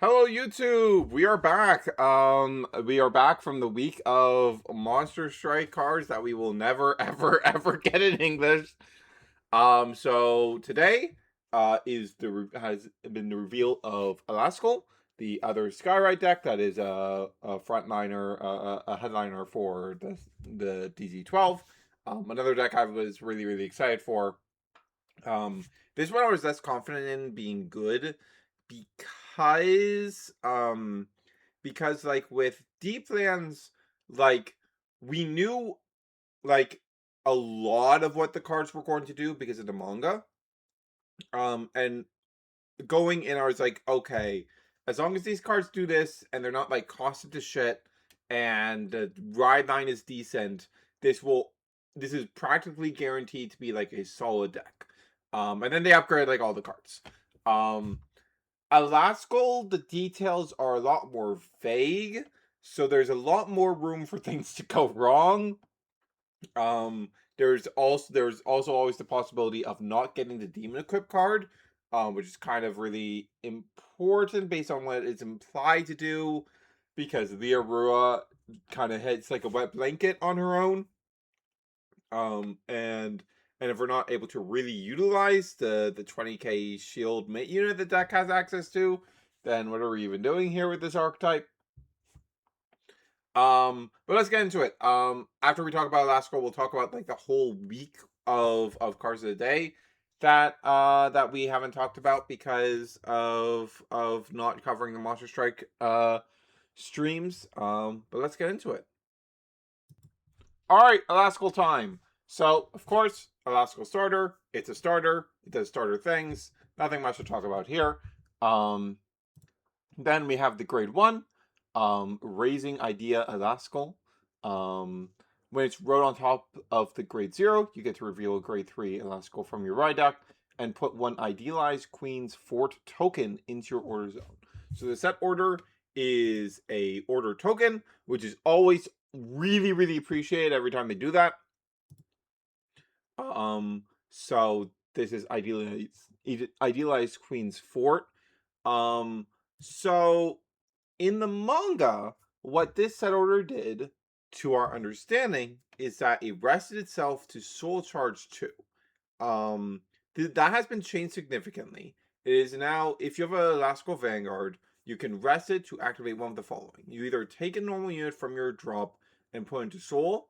Hello YouTube! We are back. We are back from the week of Monster Strike cards that we will never ever get in English. So today has been the reveal of Alasal, the other Skyride deck that is a frontliner, a headliner for the DZ12. Another deck I was really excited for. This one I was less confident in being good because like with Deeplands, like we knew like a lot of what the cards were going to do because of the manga. And going in I was like, okay, as long as these cards do this and they're not like costed to shit and the ride line is decent, this is practically guaranteed to be like a solid deck. And then they upgrade like all the cards. Alasal, the details are a lot more vague, so there's a lot more room for things to go wrong. There's also always the possibility of not getting the demon equip card, which is kind of really important based on what it's implied to do, because the Arua kind of hits like a wet blanket on her own. And if we're not able to really utilize the 20k shield mate unit the deck has access to, then what are we even doing here with this archetype? But let's get into it. After we talk about Alasal, we'll talk about like the whole week of cards of the day that we haven't talked about because of not covering the Monster Strike streams. But let's get into it. All right, Alasal time. So, of course, Alasal starter. It's a starter. It does starter things. Nothing much to talk about here. Then we have the grade 1, Raising Idea Alasal. When it's wrote on top of the grade 0, you get to reveal a grade 3 Alasal from your ride deck and put one Idealized Queen's Fort token into your order zone. So the set order is a order token, which is always really appreciated every time they do that. So this is idealized Queen's Fort. So in the manga, what this set order did, to our understanding, is that it rested itself to Soul Charge 2. That has been changed significantly. It is now, if you have a Alasal Vanguard, you can rest it to activate one of the following. You either take a normal unit from your drop and put into Soul,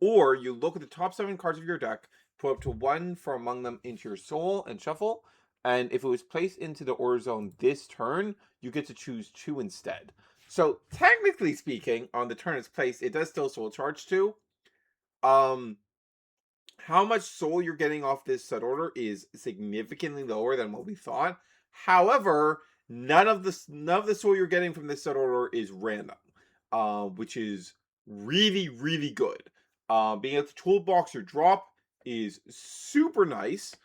or you look at the top 7 cards of your deck, put up to 1 from among them into your Soul and shuffle, and if it was placed into the order zone this turn, you get to choose 2 instead. So technically speaking, on the turn it's placed, it does still Soul Charge 2. How much soul you're getting off this set order is significantly lower than what we thought. However, none of the soul you're getting from this set order is random, which is really good. Being able to toolbox your drop is super nice.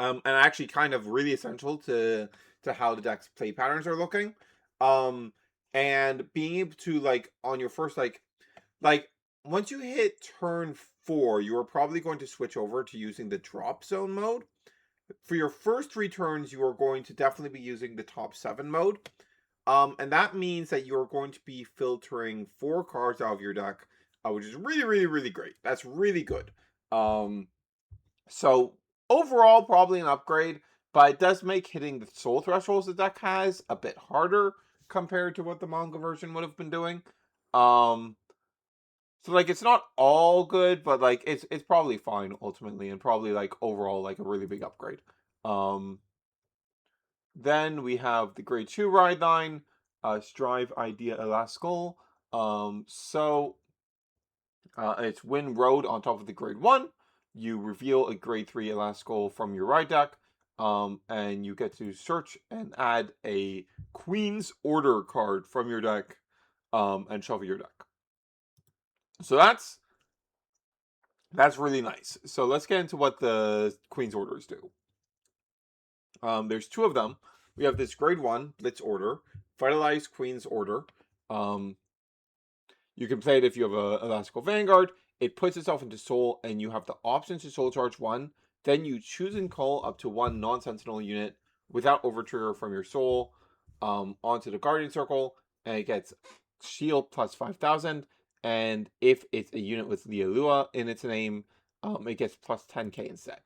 And actually kind of really essential to how the deck's play patterns are looking. And being able to, like, on your first, like once you hit turn 4, you are probably going to switch over to using the drop zone mode. For your first 3 turns, you are going to definitely be using the top 7 mode. And that means that you are going to be filtering 4 cards out of your deck, which is really great. That's really good. So overall, probably an upgrade, but it does make hitting the soul thresholds the deck has a bit harder compared to what the manga version would have been doing. So like it's not all good, but like it's probably fine ultimately, and probably like overall like a really big upgrade. Then we have the grade 2 ride line, Strive Idea Alasal. It's Win Road on top of the grade 1. You reveal a grade 3 Alasal from your ride deck, and you get to search and add a Queen's Order card from your deck, and shuffle your deck. So that's really nice. So let's get into what the Queen's Orders do. There's 2 of them. We have this grade 1 Blitz Order, Vitalized Queen's Order. You can play it if you have a Alasal Vanguard. It puts itself into Soul, and you have the option to Soul Charge 1 Then you choose and call up to one non-sentinel unit without overtrigger from your soul onto the Guardian Circle, and it gets shield plus 5,000. And if it's a unit with Lialua in its name, it gets plus 10k instead.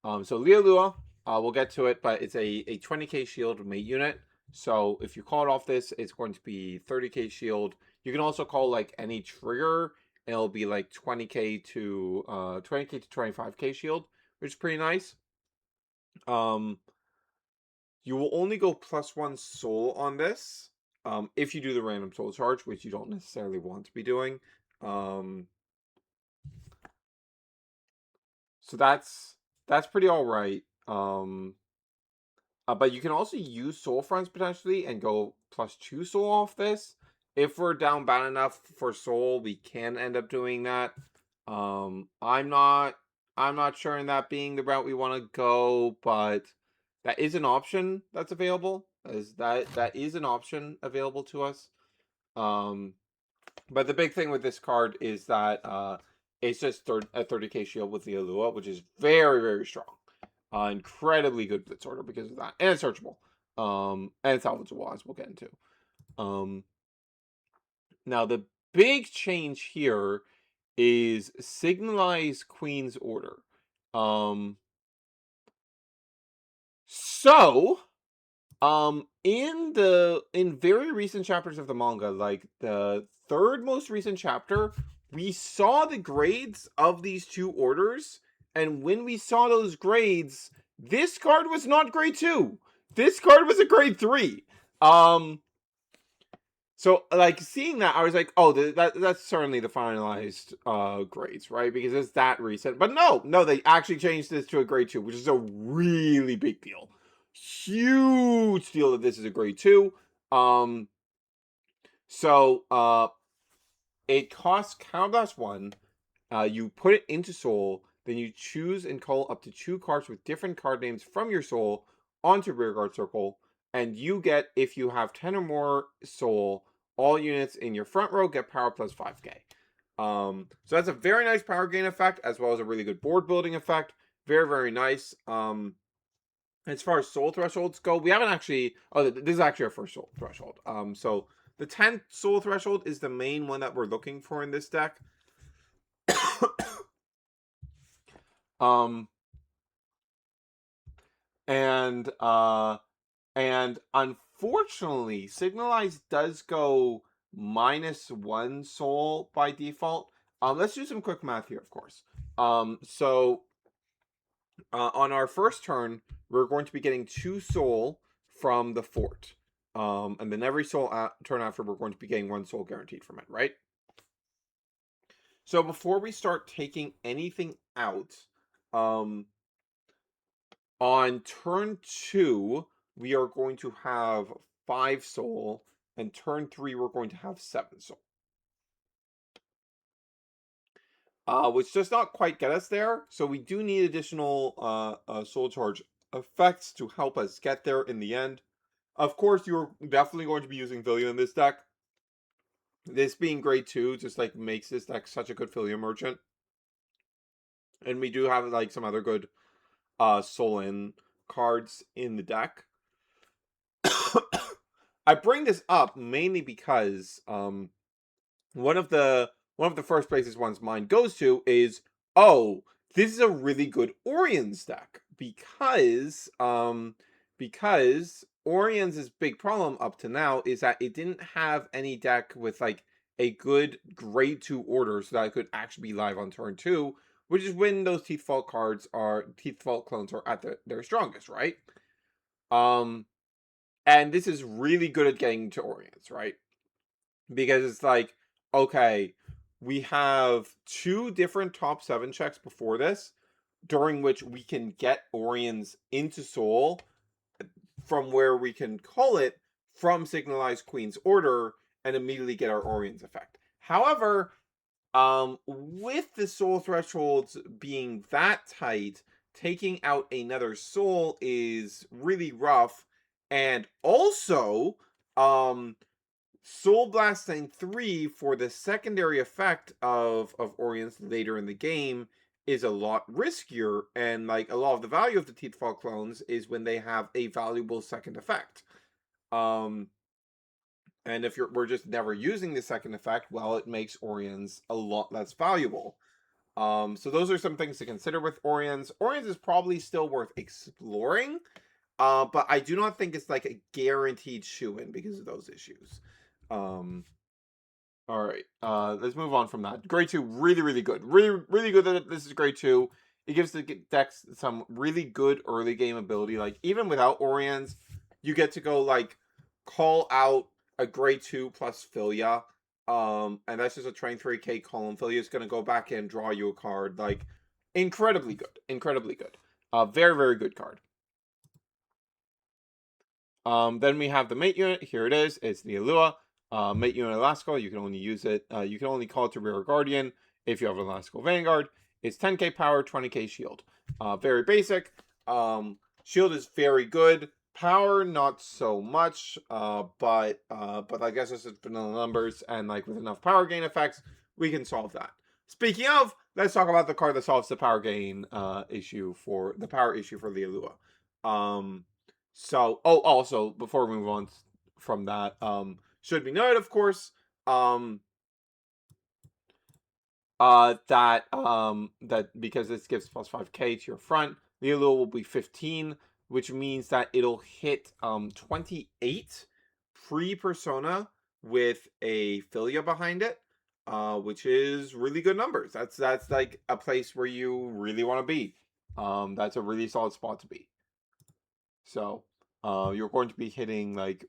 So Lialua, we'll get to it, but it's a 20k shield mate unit. So if you call it off this, it's going to be 30k shield. You can also call like any trigger, and it'll be like 20k to 25k shield, which is pretty nice. You will only go +1 soul on this if you do the random soul charge, which you don't necessarily want to be doing. So that's pretty all right. But you can also use soul fronts potentially and go +2 soul off this. If we're down bad enough for soul, we can end up doing that. I'm not sure in that being the route we want to go, but that is an option that's available. That is an option available to us. But the big thing with this card is that it's just a 30k shield with the Alua, which is very, very strong. Incredibly good blitz order because of that. And it's searchable. And it's salvageable, as we'll get into. Now, the big change here is Signalize Queen's Order. In very recent chapters of the manga, like the third most recent chapter, we saw the grades of these two orders, and when we saw those grades, this card was not grade 2. This card was a grade 3. So, like, seeing that, I was like, oh, that's certainly the finalized grades, right? Because it's that recent. But no, they actually changed this to a grade 2, which is a really big deal. Huge deal that this is a grade 2. It costs Counterblast 1. You put it into Soul, then you choose and call up to 2 cards with different card names from your Soul onto Rearguard Circle, and you get, if you have 10 or more Soul, all units in your front row get power plus 5k. So that's a very nice power gain effect, as well as a really good board building effect. Very, very nice. As far as soul thresholds go, we haven't actually... Oh, this is actually our first soul threshold. So the 10th soul threshold is the main one that we're looking for in this deck. And unfortunately, Signalize does go -1 soul by default. Let's do some quick math here, of course. On our first turn, we're going to be getting 2 soul from the fort. And then every soul turn after, we're going to be getting 1 soul guaranteed from it, right? So before we start taking anything out, on turn 2, we are going to have 5 soul, and turn 3, we're going to have 7 soul. Which does not quite get us there, so we do need additional soul charge effects to help us get there in the end. Of course, you're definitely going to be using Philya in this deck. This being grade 2 just like makes this deck such a good Philya merchant. And we do have like some other good soul in cards in the deck. I bring this up mainly because one of the first places one's mind goes to is, oh, this is a really good Orians deck, because Orians' big problem up to now is that it didn't have any deck with like a good grade 2 order so that it could actually be live on turn 2, which is when those Teeth Vault clones are at their strongest, right? And this is really good at getting to Orians, right? Because it's like, okay, we have 2 different top 7 checks before this, during which we can get Orians into Soul from where we can call it from Signalize Queen's Order and immediately get our Orians effect. However, with the soul thresholds being that tight, taking out another soul is really rough. And also, Soul Blasting 3 for the secondary effect of Orients later in the game is a lot riskier, and like a lot of the value of the Teethfall clones is when they have a valuable second effect. And if we're just never using the second effect, well, it makes Orians a lot less valuable. So those are some things to consider with Orians. Orians is probably still worth exploring, but I do not think it's like a guaranteed shoo-in because of those issues. All right, let's move on from that. Grade 2, really, really good. Really, really good that this is grade 2. It gives the decks some really good early game ability. Like, even without Orians, you get to go, like, call out a grade 2 plus Philya. And that's just a 23k column. Philya is going to go back in, draw you a card. Like, incredibly good. Incredibly good. Very, very good card. Then we have the mate unit. Here it is. It's the Alua. Mate unit Alasal. You can only use it. You can only call it to Rear Guardian if you have an Alasal Vanguard. It's 10k power, 20k shield. Very basic. Shield is very good. Power, not so much. But I guess it's vanilla numbers, and like with enough power gain effects, we can solve that. Speaking of, let's talk about the card that solves the power gain issue for the power issue for the Alua. So, also, before we move on from that, should be noted, of course, that because this gives plus 5k to your front, the Alua will be 15, which means that it'll hit 28 pre-persona with a Filia behind it, which is really good numbers. That's like a place where you really want to be. That's a really solid spot to be. So, you're going to be hitting like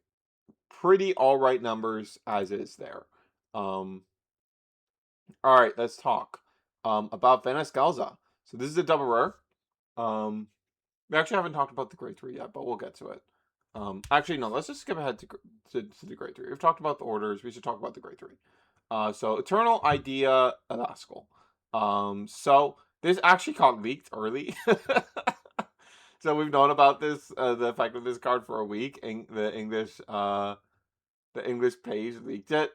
pretty all right numbers as is there. All right, let's talk about Venice Galza. So this is a double rare. We actually haven't talked about the grade 3 yet, but we'll get to it. Actually, no, let's just skip ahead to the grade 3. We've talked about the orders. We should talk about the grade 3. So Eternal Idea Alasal. So this actually got leaked early. So we've known about this, the effect of this card for a week. The English page leaked it.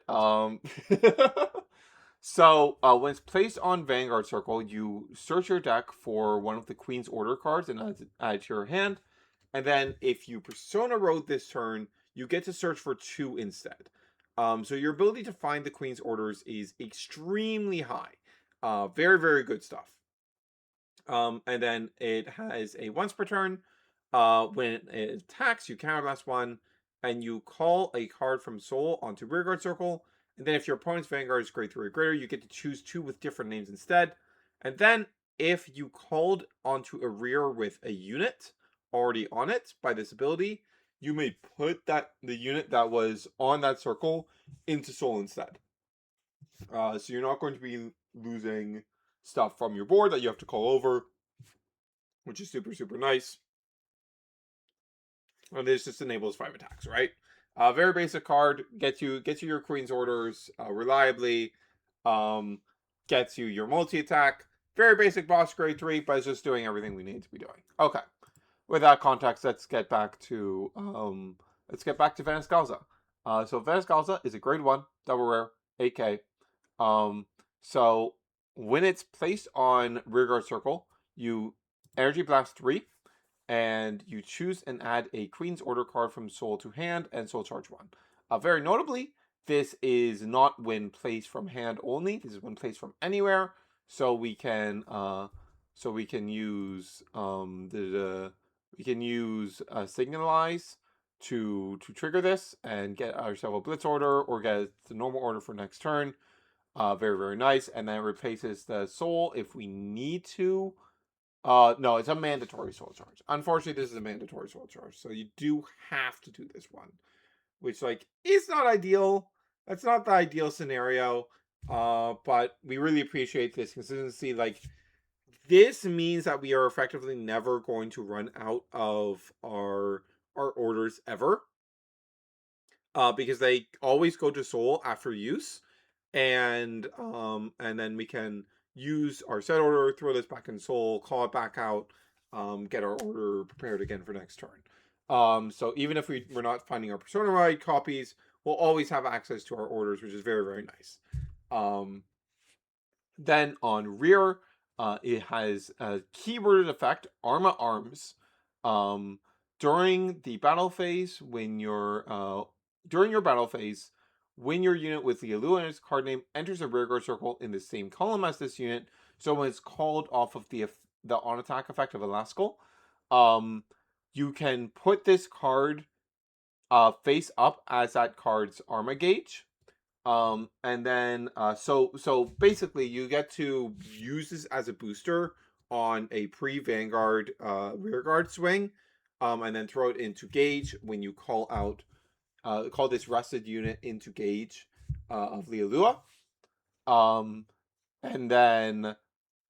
So when it's placed on Vanguard Circle, you search your deck for one of the Queen's Order cards and add it to your hand. And then if you Persona Road this turn, you get to search for 2 instead. So your ability to find the Queen's Orders is extremely high. Very, very good stuff. And then it has a once per turn. When it attacks, you counterblast 1, and you call a card from Soul onto Rearguard Circle. And then if your opponent's Vanguard is grade 3 or greater, you get to choose 2 with different names instead. And then if you called onto a rear with a unit already on it by this ability, you may put the unit that was on that circle into Soul instead. So you're not going to be losing stuff from your board that you have to call over, which is super, super nice. And this just enables 5 attacks, right? Very basic card. Gets you your Queen's Orders reliably. Gets you your multi-attack. Very basic boss grade 3, but it's just doing everything we need to be doing. Okay. With that context, let's get back to Venice Galza. So Venice Galza is a grade 1, double rare, 8k. So when it's placed on Rearguard Circle, you Energy Blast 3, and you choose and add a Queen's Order card from Soul to hand and Soul Charge 1. Very notably, this is not when placed from hand only. This is when placed from anywhere. So we can use Signalize to trigger this and get ourselves a Blitz order or get the normal order for next turn. Very, very nice. And then it replaces the Soul if we need to. No, it's a mandatory Soul Charge. Unfortunately, this is a mandatory Soul Charge, so you do have to do this one, which, like, is not ideal. That's not the ideal scenario, but we really appreciate this consistency. Like, this means that we are effectively never going to run out of our orders ever, because they always go to Soul after use, and then we can use our set order, throw this back in Soul, call it back out, get our order prepared again for next turn. So even if we're not finding our Persona Ride copies, we'll always have access to our orders, which is very, very nice. Then on rear, It has a keyworded effect, Arma Arms. During the battle phase, when during your battle phase, when your unit with the Alua in its card name enters a rearguard circle in the same column as this unit, so when it's called off of the on attack effect of Alasal, you can put this card face up as that card's Arma gauge. And then so basically you get to use this as a booster on a pre-Vanguard rearguard swing, and then throw it into gauge when you call out call this rested unit into gauge of Lialua. And then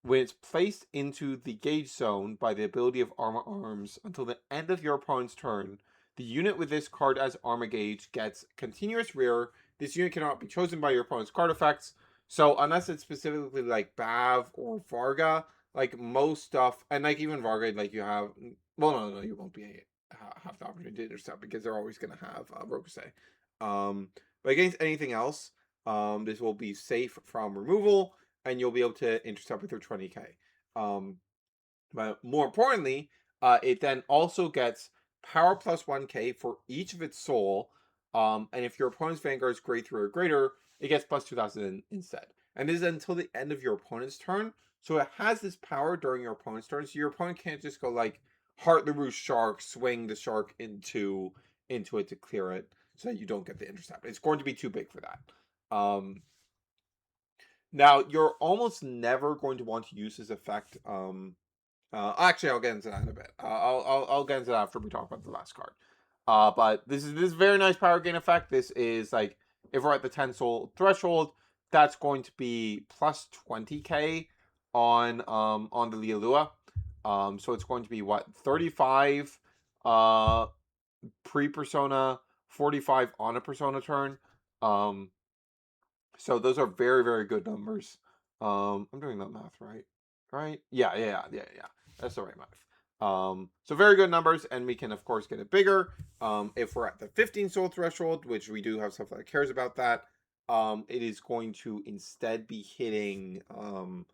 when it's placed into the gauge zone by the ability of Arma Arms until the end of your opponent's turn, the unit with this card as Arma Gauge gets continuous rear. This unit cannot be chosen by your opponent's card effects. So unless it's specifically like Bav or Varga, like most stuff, and like even Varga, like you have, well, no, you won't have the opportunity to intercept because they're always going to have Rokusei. But against anything else, this will be safe from removal, and you'll be able to intercept with your 20k. But more importantly, it then also gets power plus 1k for each of its soul. And if your opponent's Vanguard is grade 3 or greater, it gets plus 2000 instead. And this is until the end of your opponent's turn. So it has this power during your opponent's turn. So your opponent can't just go like Heart the Roost Shark, swing the shark into it to clear it so that you don't get the intercept. It's going to be too big for that. Now, you're almost never going to want to use this effect. Actually, I'll get into that in a bit. I'll get into that after we talk about the last card. But this is very nice power gain effect. This is like, if we're at the 10 soul threshold, that's going to be plus 20k on the Lialua. So it's going to be what, 35 pre-persona, 45 on a persona turn. So those are very, very good numbers. I'm doing that math right. Right? Yeah. That's the right math. So very good numbers, and we can of course get it bigger. If we're at the 15 soul threshold, which we do have stuff that cares about that, it is going to instead be hitting an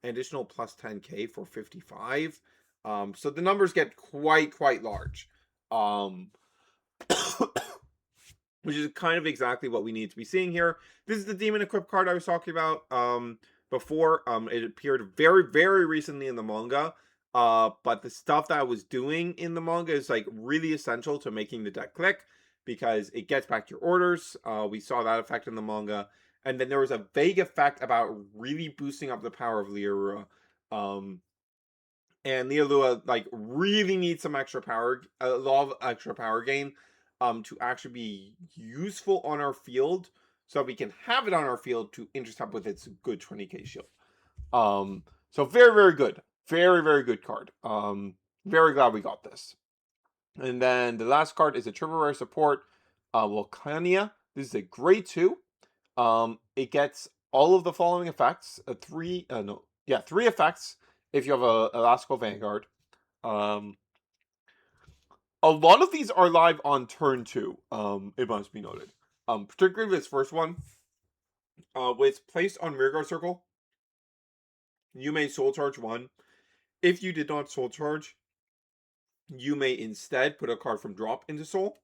additional plus 10k for 55. So the numbers get quite large. Which is kind of exactly what we need to be seeing here. This is the Demon Equip card I was talking about before. It appeared very recently in the manga. But the stuff that I was doing in the manga is like really essential to making the deck click, because it gets back your orders. We saw that effect in the manga. And then there was a vague effect about really boosting up the power of Lialua. And Lialua like really needs some extra power, a lot of extra power gain to actually be useful on our field, so we can have it on our field to intercept with its good 20k shield. So very good. Very good card. Very glad we got this. And then the last card is a triple rare support, Volcania. This is a grade 2. It gets all of the following effects. Three effects if you have a Alasal Vanguard. A lot of these are live on turn 2, it must be noted. Particularly this first one. When it's placed on rearguard circle, you may soul charge 1. If you did not soul charge, you may instead put a card from drop into soul.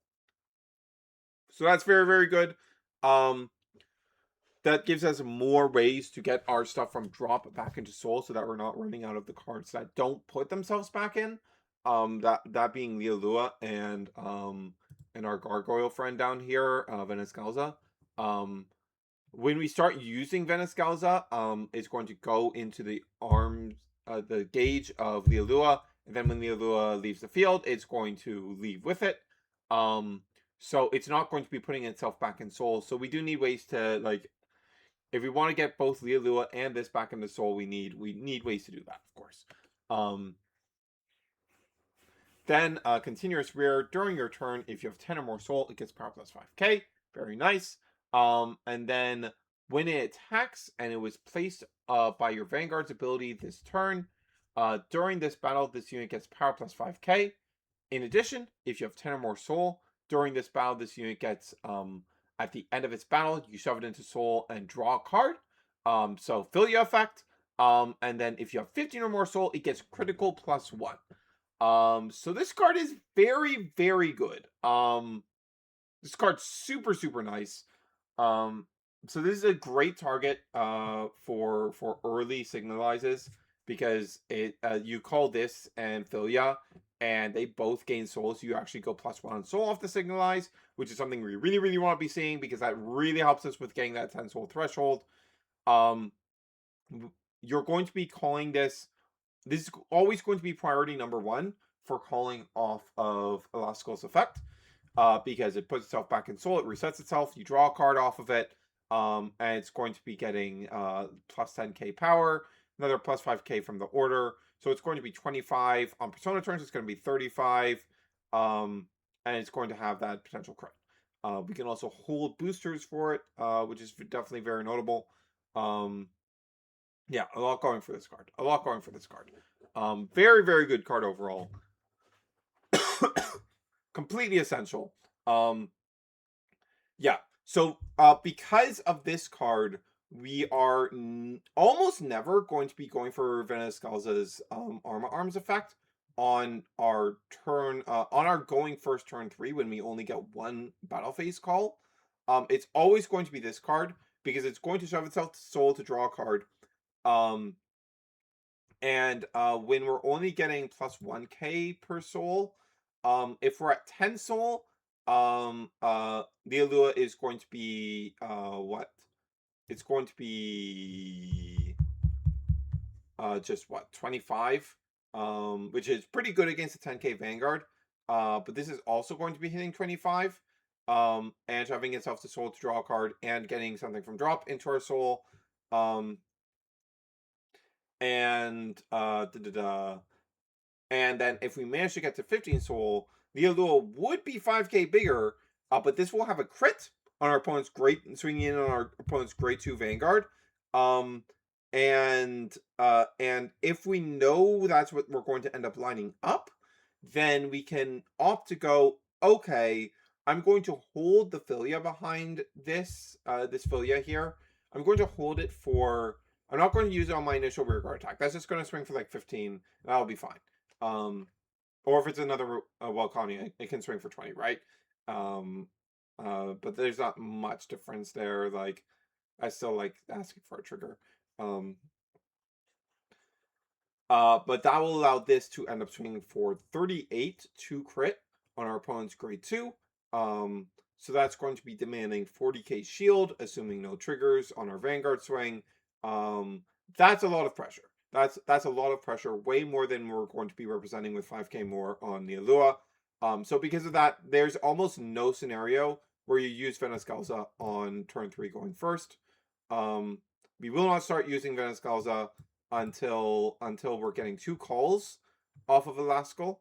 So that's very good. That gives us more ways to get our stuff from drop back into soul, so that we're not running out of the cards that don't put themselves back in. That being Lialua and our gargoyle friend down here, Venice Galza. When we start using Venice Galza, it's going to go into the arms, the gauge of Lialua, and then when Lialua leaves the field, it's going to leave with it. So it's not going to be putting itself back in soul. So we do need ways to, like, if we want to get both Lialua and this back into soul, we need ways to do that, of course. Then continuous rear during your turn. If you have 10 or more soul, it gets power plus 5k. Very nice. And then when it attacks and it was placed by your Vanguard's ability this turn, during this battle, this unit gets power plus 5k. In addition, if you have 10 or more soul, during this battle, this unit gets, at the end of its battle, you shove it into soul and draw a card. So Philya effect. And then if you have 15 or more soul, it gets critical +1. So this card is very, very good. This card's super, super nice. So this is a great target for early signalizes, because it you call this and Philya, and they both gain souls. So you actually go +1 on soul off the signalize, which is something we really, really want to be seeing, because that really helps us with getting that 10 soul threshold. Um, you're going to be calling this. This is always going to be priority number 1 for calling off of Alasal's effect, because it puts itself back in soul, it resets itself, you draw a card off of it, and it's going to be getting plus 10k power, another plus 5k from the order, so it's going to be 25 on persona turns, it's going to be 35, and it's going to have that potential crit. We can also hold boosters for it, which is definitely very notable. Yeah, a lot going for this card. A lot going for this card. Very, very good card overall. Completely essential. Yeah. So, because of this card, we are almost never going to be going for Venice Galza's Arma Arms effect on our turn, on our going first turn 3, when we only get 1 battle phase call. It's always going to be this card, because it's going to shove itself to soul to draw a card. And when we're only getting plus 1k per soul, if we're at 10 soul, the Alua is going to be what? It's going to be just what, 25, which is pretty good against a 10k Vanguard. But this is also going to be hitting 25, and shoving itself to soul to draw a card and getting something from drop into our soul. And and then if we manage to get to 15 soul, the Alua would be 5k bigger, but this will have a crit on our opponent's great, swinging in on our opponent's grade 2 Vanguard. And if we know that's what we're going to end up lining up, then we can opt to go, okay, I'm going to hold the Philya behind this, this Philya here. I'm going to hold it for, I'm not going to use it on my initial rear guard attack. That's just going to swing for like 15. That'll be fine. Or if it's another Welcomia, it can swing for 20, right? But there's not much difference there. Like, I still like asking for a trigger. But that will allow this to end up swinging for 38 to crit on our opponent's grade 2. So that's going to be demanding 40k shield, assuming no triggers on our Vanguard swing. That's a lot of pressure. That's a lot of pressure, way more than we're going to be representing with 5k more on the Alua. So because of that, there's almost no scenario where you use Venice Galza on turn 3 going first. We will not start using Venice Galza until we're getting 2 calls off of Alasal.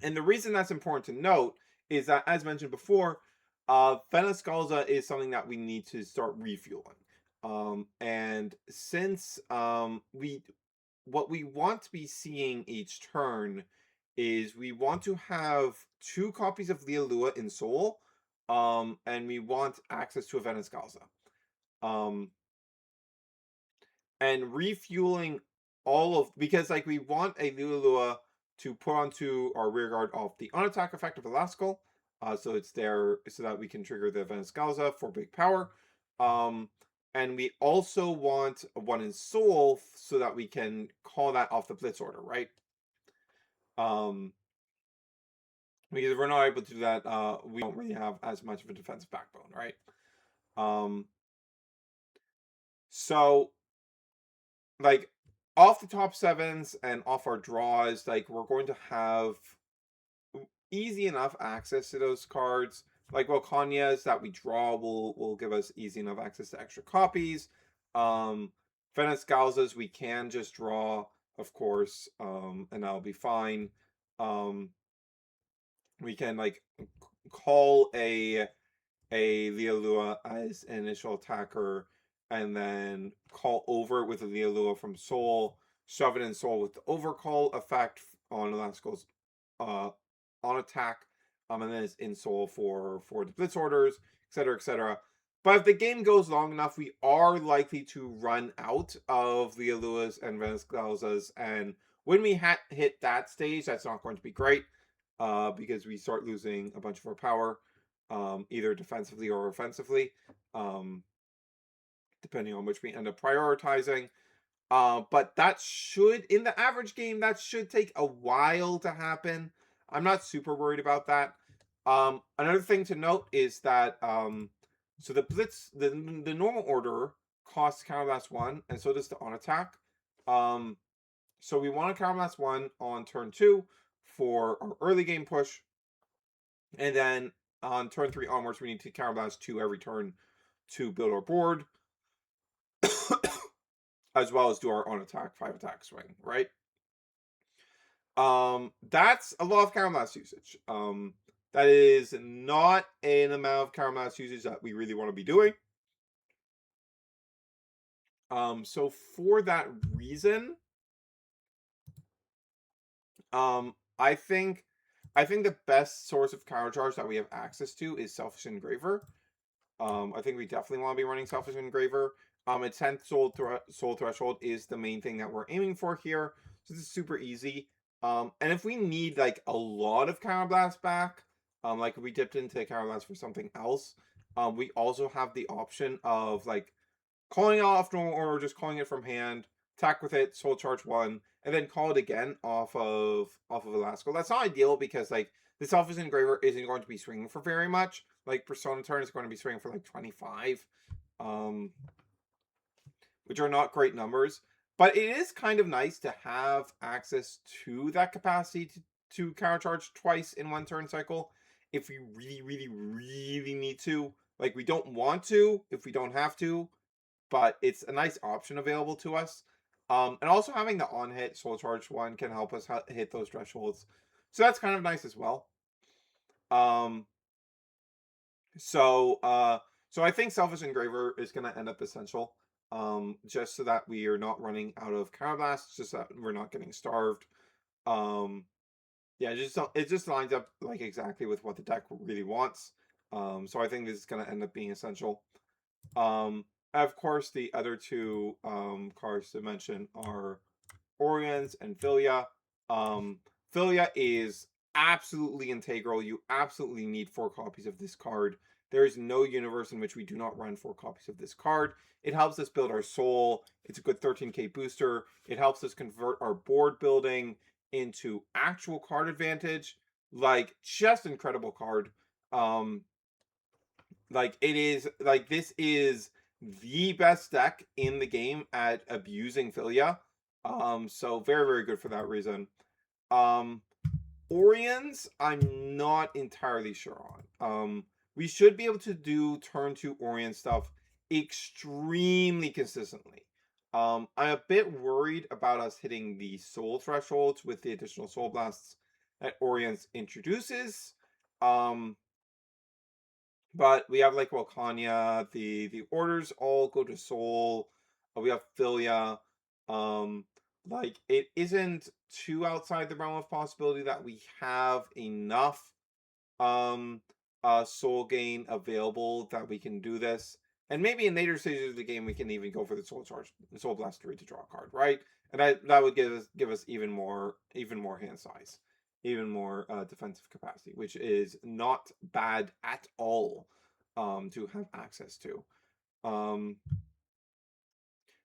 And the reason that's important to note is that, as mentioned before, Venice Galza is something that we need to start refueling. And since what we want to be seeing each turn is we want to have 2 copies of Lialua in Soul, and we want access to a Venice Galza. And refueling all of, because like we want a Lialua to put onto our rear guard off the unattack effect of Alasal, so it's there so that we can trigger the Venice Galza for big power. And we also want 1 in soul so that we can call that off the blitz order, right? Because if we're not able to do that, we don't really have as much of a defensive backbone, right? So like off the top 7s and off our draws, like we're going to have easy enough access to those cards. Like Volcanias that we draw will give us easy enough access to extra copies. Venice Galzas we can just draw, of course, and that'll be fine. We can like call a Lialua as an initial attacker, and then call over with a Lialua from Soul, shove it in Soul with the overcall effect on Alasal's on attack, and then it's in Soul for the blitz orders, etc., etc. But if the game goes long enough, we are likely to run out of the Aluas and Venice Galzas. And when we hit that stage, that's not going to be great because we start losing a bunch of our power, either defensively or offensively, um, depending on which we end up prioritizing. But that should, in the average game, that should take a while to happen. I'm not super worried about that. Another thing to note is that so the blitz, the normal order costs counterblast 1, and so does the on attack. So we want to counterblast 1 on turn 2 for our early game push, and then on turn 3 onwards, we need to counterblast 2 every turn to build our board, as well as do our on attack 5 attack swing, right? That's a lot of counterblast usage. That is not an amount of counterblast usage that we really want to be doing. So for that reason, I think the best source of countercharge that we have access to is Selfish Engraver. I think we definitely want to be running Selfish Engraver. Its 10th soul threshold is the main thing that we're aiming for here. So this is super easy. And if we need like a lot of counterblast back, like if we dipped into counterblast for something else, we also have the option of like calling it off normal order, just calling it from hand, attack with it, soul charge 1, and then call it again off of Alasal. That's not ideal because like the Selfish Engraver isn't going to be swinging for very much. Like Persona turn is going to be swinging for like 25, which are not great numbers. But it is kind of nice to have access to that capacity to countercharge twice in one turn cycle if we really, really, really need to. Like, we don't want to if we don't have to, but it's a nice option available to us. And also having the on-hit Soul Charge 1 can help us hit those thresholds. So that's kind of nice as well. So I think Selfish Engraver is going to end up essential. Just so that we are not running out of counterblasts, just that we're not getting starved. Yeah, it just lines up like exactly with what the deck really wants. So I think this is going to end up being essential. Of course, the other two cards to mention are Orians and Philya. Philya is absolutely integral. You absolutely need 4 copies of this card. There is no universe in which we do not run 4 copies of this card. It helps us build our soul. It's a good 13k booster. It helps us convert our board building into actual card advantage. Like, just incredible card. Like, it is, like, this is the best deck in the game at abusing Philya. So very, very good for that reason. Orians, I'm not entirely sure on. We should be able to do turn 2 Orient stuff extremely consistently. I'm a bit worried about us hitting the soul thresholds with the additional soul blasts that Orients introduces. But we have like Volcania, the orders all go to soul. We have Philya. Like, it isn't too outside the realm of possibility that we have enough soul gain available that we can do this. And maybe in later stages of the game we can even go for the soul charge, the soul blaster to draw a card, right? And that would give us even more hand size, even more defensive capacity, which is not bad at all to have access to.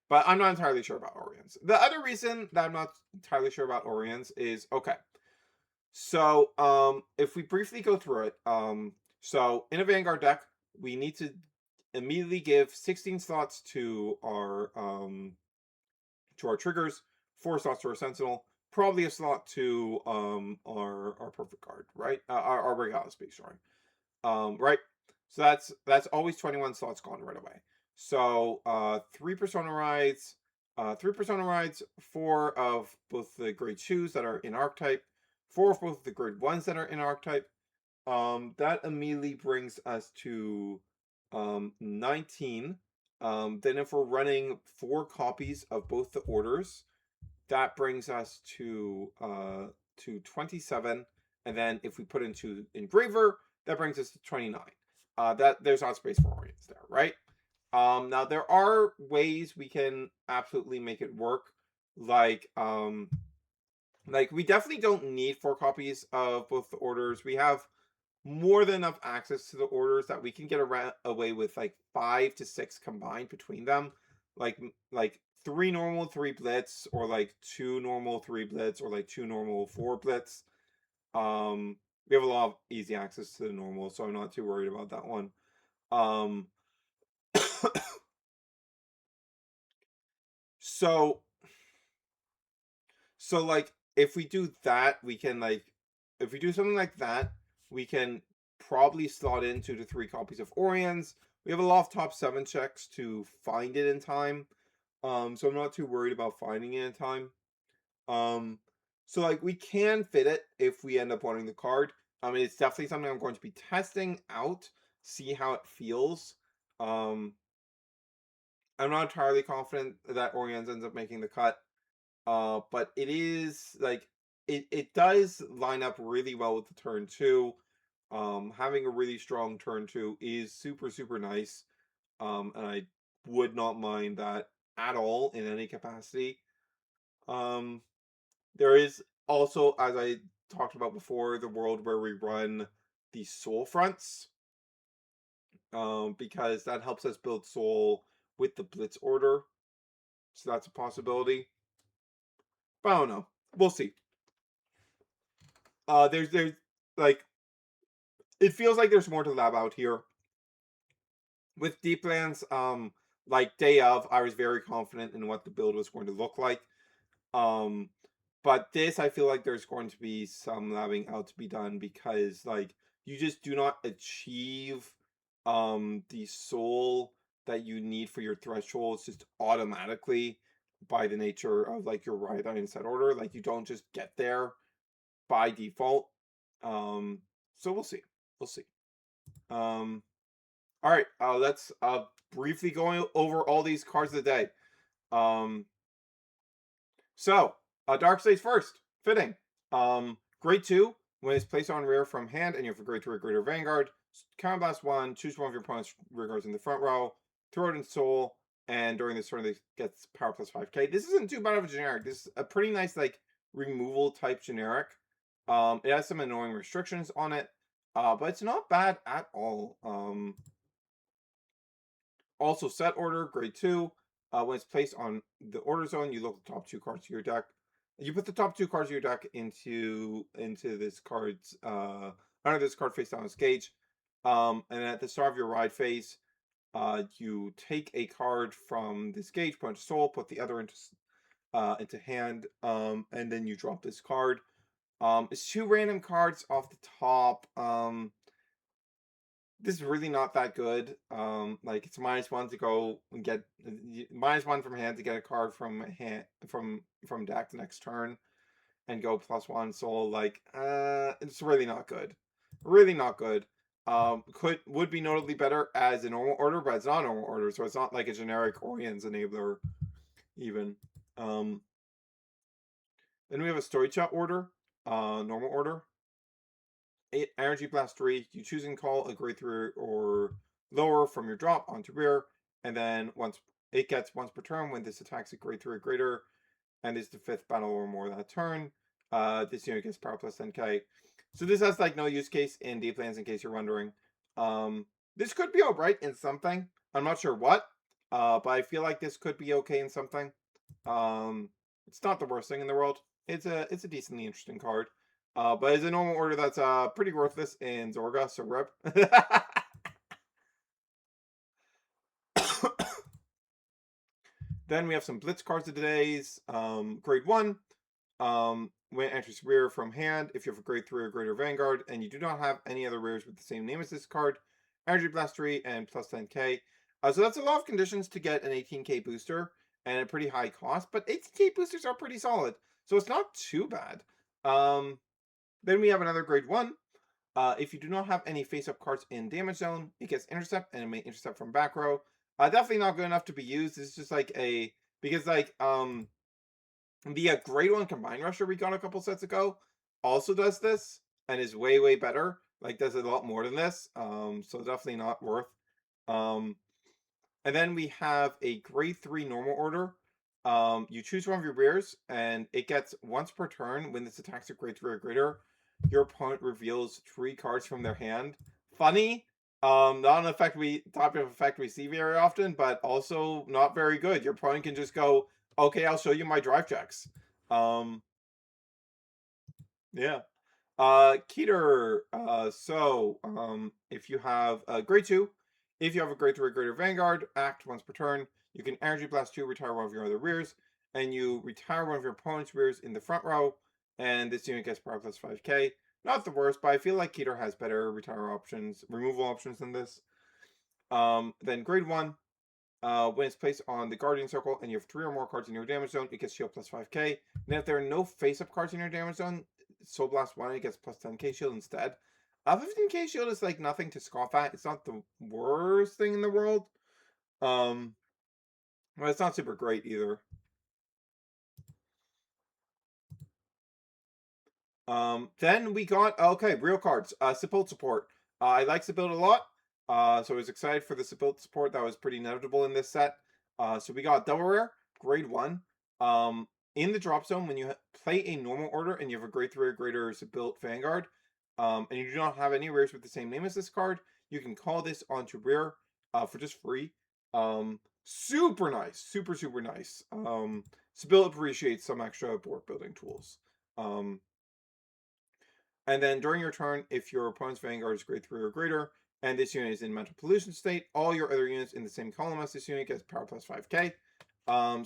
But I'm not entirely sure about Orions. The other reason that I'm not entirely sure about Orions is, okay, so if we briefly go through it, so in a Vanguard deck, we need to immediately give 16 slots to our triggers, 4 slots to our Sentinel, probably a slot to our perfect card, right? Our Regala Speak, sorry. Right? So that's always 21 slots gone right away. So 3 Persona Rides, 4 of both the grade 2s that are in Archetype, 4 of both the grade 1s that are in Archetype. That immediately brings us to 19. Then if we're running 4 copies of both the orders, that brings us to 27. And then if we put into Engraver, that brings us to 29. that there's not space for Orians there, right? Now there are ways we can absolutely make it work, like we definitely don't need 4 copies of both the orders. We have more than enough access to the orders that we can get away with like 5 to 6 combined between them, like 3 normal, 3 blitz, or like 2 normal, 3 blitz, or like 2 normal, 4 blitz. We have a lot of easy access to the normal, so I'm not too worried about that one. Um, so like if we do that, we can if we do something like that, we can probably slot in 2 to 3 copies of Orians. We have a lot of top 7 checks to find it in time. So I'm not too worried about finding it in time. So like we can fit it if we end up wanting the card. I mean, it's definitely something I'm going to be testing out, see how it feels. I'm not entirely confident that Orians ends up making the cut. But it is like it does line up really well with the turn 2. Having a really strong turn 2 is super nice. And I would not mind that at all in any capacity. There is also, as I talked about before, the world where we run the soul fronts. Because that helps us build soul with the blitz order. So that's a possibility. But I don't know. We'll see. There's like it feels like there's more to lab out here. With Deeplands, like day of, I was very confident in what the build was going to look like. But this, I feel like there's going to be some labbing out to be done, because like you just do not achieve the soul that you need for your thresholds just automatically by the nature of like your Riot Iron set order. Like you don't just get there by default. So we'll see. We'll see. All right. Let's briefly going over all these cards of the day. Um, so Dark States first, fitting. Grade 2, when it's placed on rear from hand, and you have a grade 3 or greater Vanguard. Counterblast 1. Choose one of your opponent's rear guards in the front row. Throw it in Soul, and during this turn, it gets power plus 5k. This isn't too bad of a generic. This is a pretty nice like removal type generic. It has some annoying restrictions on it. But it's not bad at all. Also, set order, grade 2. When it's placed on the order zone, you look at the top 2 cards of your deck. You put the top 2 cards of your deck into this card's under this card face down as gauge. And at the start of your ride phase, you take a card from this gauge, put into soul, put the other into hand, and then you drop this card. It's 2 random cards off the top. This is really not that good. Like it's -1 to go and get -1 from hand to get a card from hand from deck the next turn, and go +1 soul. Like it's really not good. Really not good. Would be notably better as a normal order, but it's not a normal order, so it's not like a generic Orians enabler even. Then we have a story chat order, normal order. Energy Blast 3, you choose and call a grade 3 or lower from your drop onto rear, and then once it gets once per turn when this attacks a grade 3 or greater, and is the 5th battle or more that turn. This unit gets power plus 10k. So this has like no use case in Deeplands, in case you're wondering. This could be alright in something. I'm not sure what, but I feel like this could be okay in something. It's not the worst thing in the world. It's a decently interesting card. But it's a normal order that's pretty worthless in Zorga, so rip. Then we have some Blitz cards of today's. Grade 1. When it enters rear from hand, if you have a grade 3 or greater Vanguard, and you do not have any other rares with the same name as this card, Energy Blast 3 and plus 10k. So that's a lot of conditions to get an 18k booster, and a pretty high cost, but 18k boosters are pretty solid, so it's not too bad. Then we have another grade 1. If you do not have any face-up cards in damage zone, it gets intercept, and it may intercept from back row. Definitely not good enough to be used. It's just like because like the grade 1 combined rusher we got a couple sets ago also does this, and is way better. like does a lot more than this. So definitely not worth. Um, and then we have a grade 3 normal order. You choose one of your rears, and it gets once per turn when this attacks a grade 3 or greater. Your opponent reveals 3 cards from their hand. Funny. Not an effect type of effect we see very often, but also not very good. Your opponent can just go, okay, I'll show you my drive checks. Yeah. Keter, if you have a grade 2, if you have a grade 3 or greater Vanguard, act once per turn. You can Energy Blast 2, retire one of your other rears, and you retire one of your opponent's rears in the front row, and this unit gets power plus 5k. Not the worst, but I feel like Keter has better removal options than this. Then grade 1, when it's placed on the Guardian Circle and you have 3 or more cards in your damage zone, it gets shield plus 5k. And if there are no face-up cards in your damage zone, Soul Blast 1, it gets plus 10k shield instead. 15k shield is like nothing to scoff at. It's not the worst thing in the world. But it's not super great either. Then we got, okay, real cards. Sibylt support. I like Sibylt a lot. So I was excited for the Sibylt support. That was pretty inevitable in this set. So we got double rare, grade 1. In the drop zone, when you play a normal order and you have a grade 3 or greater Sibylt Vanguard, and you do not have any rares with the same name as this card, you can call this onto rear for just free. Super nice. Super, super nice. Sibylt appreciates some extra board building tools. And then during your turn, if your opponent's Vanguard is grade 3 or greater, and this unit is in mental pollution state, all your other units in the same column as this unit gets power plus 5k.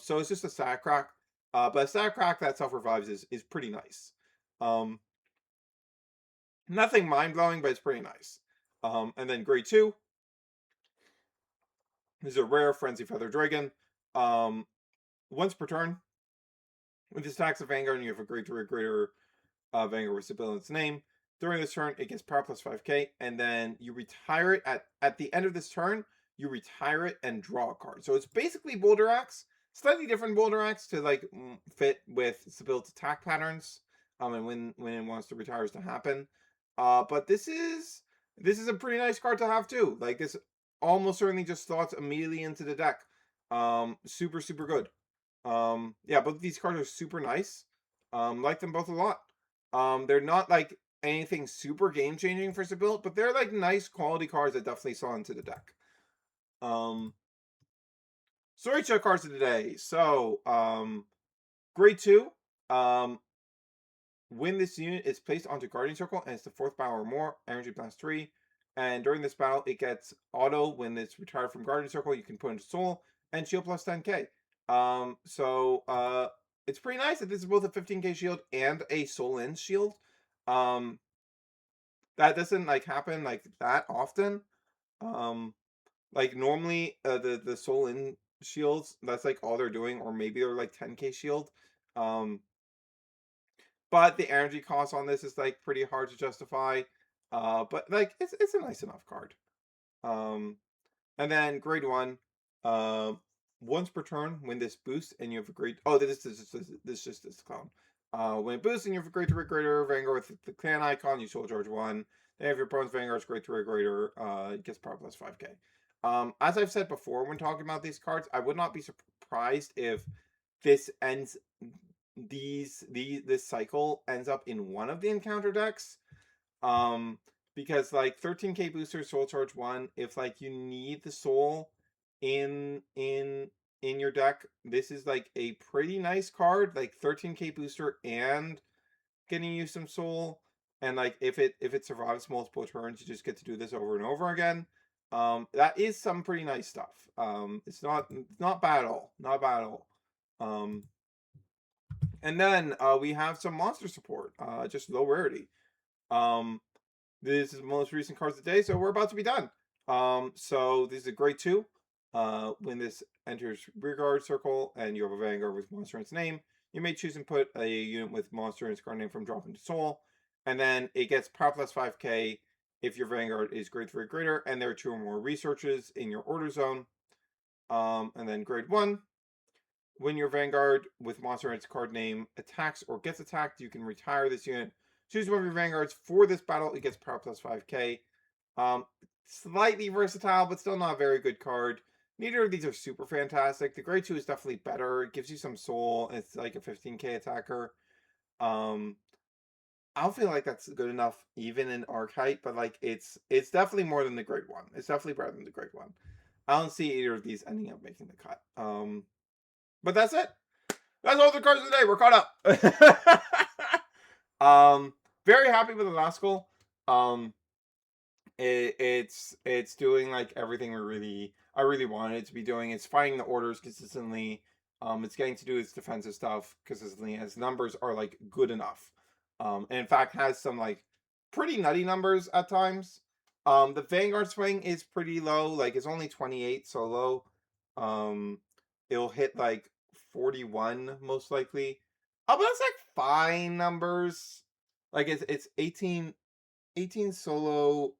So it's just a stat crack. But a stat crack that self-revives is pretty nice. Nothing mind-blowing, but it's pretty nice. And then grade 2. This is a rare Frenzy Feather Dragon. Once per turn, when this attacks a Vanguard and you have a grade 3 or greater Vanguard with Sibyl in its name. During this turn, it gets power plus 5k, and then you retire it at the end of this turn. You retire it and draw a card. So it's basically Boulder Axe, slightly different Boulder Axe to like fit with Sibyl's attack patterns. And when it wants the retires to happen. But this is a pretty nice card to have too. Like this almost certainly just slots immediately into the deck. Super super good. Yeah, both of these cards are super nice. Like them both a lot. They're not like anything super game changing for Sibyl, but they're like nice quality cards that definitely saw into the deck. Story check cards of the day. So, grade 2. When this unit is placed onto Guardian Circle and it's the 4th battle or more, Energy Blast 3. And during this battle, it gets auto when it's retired from Guardian Circle. You can put into Soul and shield plus 10k. It's pretty nice that this is both a 15k shield and a Soul In shield. That doesn't like happen like that often. Like normally the Soul In shields, that's like all they're doing, or maybe they're like 10k shield. But the energy cost on this is like pretty hard to justify. But like it's a nice enough card. And then grade 1, once per turn when this boosts and you have a grade. Oh, this is just this clown. When it boosts and you have a grade 3 or greater Vanguard with the clan icon, you soul charge 1. Then if your opponent's Vanguard is grade 3 or greater, it gets power plus 5k. As I've said before when talking about these cards, I would not be surprised if this this cycle ends up in one of the encounter decks. Because like 13k booster soul charge 1, if like you need the soul in your deck, this is like a pretty nice card, like 13k booster and getting you some soul. And like if it survives multiple turns, you just get to do this over and over again. That is some pretty nice stuff. It's not bad at all. Not bad at all. And then we have some monster support, just low rarity. This is the most recent cards of the day, so we're about to be done. So this is a grade 2. When this enters rearguard circle and you have a Vanguard with monster in its name, you may choose and put a unit with monster in its card name from drop into soul. And then it gets power plus 5k if your Vanguard is grade 3 or greater, and there are 2 or more researches in your order zone. And then grade 1. When your Vanguard with monster in its card name attacks or gets attacked, you can retire this unit. Choose one of your Vanguards for this battle. It gets power plus 5k. Slightly versatile, but still not a very good card. Neither of these are super fantastic. The grade 2 is definitely better. It gives you some soul. It's like a 15k attacker. I don't feel like that's good enough even in Archetype, but like it's definitely more than the grade 1. It's definitely better than the grade 1. I don't see either of these ending up making the cut. But that's it. That's all the cards of the day. We're caught up. Very happy with Alasal. It's doing like everything I really wanted it to be doing. It's fighting the orders consistently. It's getting to do its defensive stuff consistently. Its numbers are like good enough. And in fact has some like pretty nutty numbers at times. The Vanguard swing is pretty low. Like it's only 28, so low. It'll hit like 41 most likely. But that's like fine numbers. Like it's 18 solo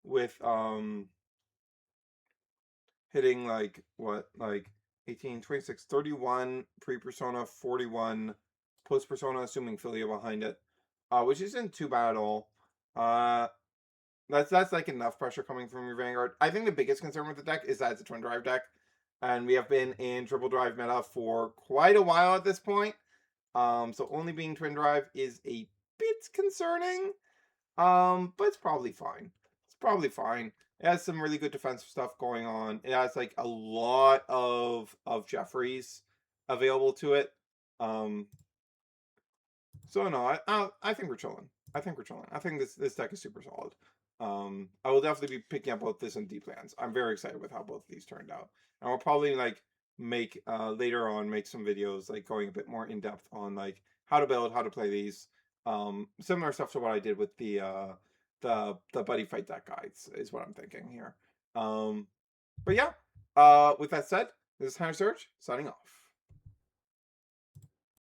with hitting like what, like 18, 26, 31 pre-persona, 41 post-persona, assuming Philya behind it, which isn't too bad at all. That's like enough pressure coming from your Vanguard. I think the biggest concern with the deck is that it's a twin drive deck, and we have been in triple drive meta for quite a while at this point. So only being twin drive is a bit concerning. But it's probably fine. It's probably fine. It has some really good defensive stuff going on. It has like a lot of Jeffries available to it. So no, I think we're chilling. I think we're chilling. I think this deck is super solid. I will definitely be picking up both this and Deeplands. I'm very excited with how both of these turned out. And we'll probably like make later on make some videos like going a bit more in depth on like how to build, how to play these. Similar stuff to what I did with the buddy fight deck guides is what I'm thinking here. But yeah, with that said, this is Hunter Surge signing off.